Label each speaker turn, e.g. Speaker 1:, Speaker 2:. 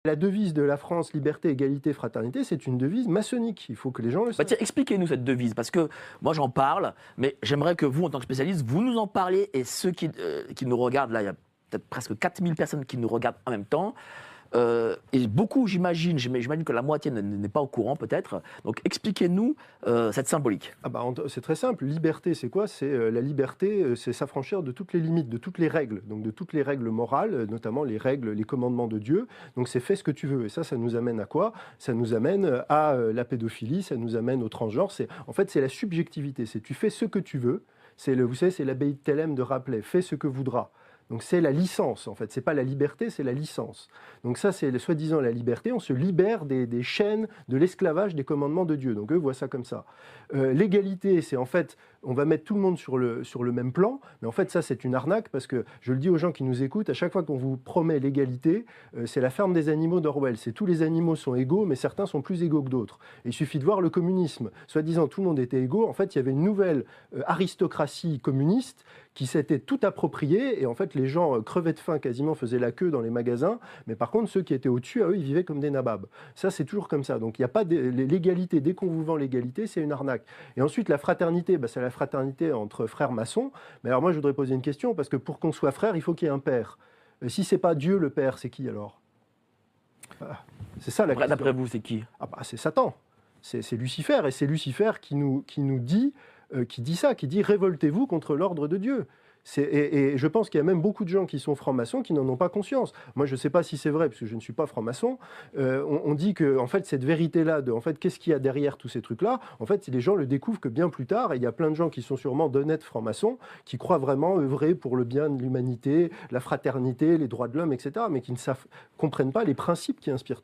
Speaker 1: La devise de la France, liberté, égalité, fraternité, c'est une devise maçonnique. Il faut que les gens le
Speaker 2: Bah
Speaker 1: sachent.
Speaker 2: tiens, expliquez-nous cette devise, parce que moi j'en parle, mais j'aimerais que vous, en tant que spécialiste, vous nous en parliez, et ceux qui nous regardent, là, il y a peut-être presque 4000 personnes qui nous regardent en même temps, et beaucoup, j'imagine que la moitié n'est pas au courant peut-être, donc expliquez-nous cette symbolique.
Speaker 1: Ah bah, c'est très simple. Liberté, c'est quoi? C'est la liberté, c'est s'affranchir de toutes les limites, de toutes les règles, donc de toutes les règles morales, notamment les règles, les commandements de Dieu. Donc c'est fais ce que tu veux. Et ça nous amène à quoi? Ça nous amène à la pédophilie, ça nous amène au transgenre. En fait, c'est la subjectivité. C'est tu fais ce que tu veux. Vous savez, c'est l'abbaye de Thélème de Rabelais. Fais ce que voudras. Donc c'est la licence, en fait. C'est pas la liberté, c'est la licence. Donc ça, c'est soi-disant la liberté. On se libère des chaînes de l'esclavage des commandements de Dieu. Donc eux voient ça comme ça. L'égalité, c'est en fait, on va mettre tout le monde sur le même plan. Mais en fait, ça, c'est une arnaque parce que je le dis aux gens qui nous écoutent, à chaque fois qu'on vous promet l'égalité, c'est la ferme des animaux d'Orwell. C'est tous les animaux sont égaux, mais certains sont plus égaux que d'autres. Il suffit de voir le communisme. Soi-disant, tout le monde était égaux. En fait, il y avait une nouvelle aristocratie communiste qui s'était tout approprié, et en fait les gens crevaient de faim, quasiment faisaient la queue dans les magasins, mais par contre ceux qui étaient au-dessus, eux, ils vivaient comme des nababs. Ça, c'est toujours comme ça. Donc il n'y a pas l'égalité, dès qu'on vous vend l'égalité, c'est une arnaque. Et ensuite la fraternité, c'est la fraternité entre frères maçons. Mais alors moi je voudrais poser une question, parce que pour qu'on soit frère, il faut qu'il y ait un père. Si c'est pas Dieu le père, c'est qui alors? C'est ça la question.
Speaker 2: D'après vous, c'est qui?
Speaker 1: Ah bah, c'est Satan, c'est Lucifer, et c'est Lucifer qui nous dit qui dit révoltez-vous contre l'ordre de Dieu. Et je pense qu'il y a même beaucoup de gens qui sont francs-maçons qui n'en ont pas conscience. Moi, je ne sais pas si c'est vrai, parce que je ne suis pas franc-maçon. On dit que, en fait, cette vérité-là, en fait, qu'est-ce qu'il y a derrière tous ces trucs-là? En fait, les gens le découvrent que bien plus tard, et il y a plein de gens qui sont sûrement d'honnêtes francs-maçons, qui croient vraiment œuvrer pour le bien de l'humanité, la fraternité, les droits de l'homme, etc., mais qui ne comprennent pas les principes qui inspirent tout.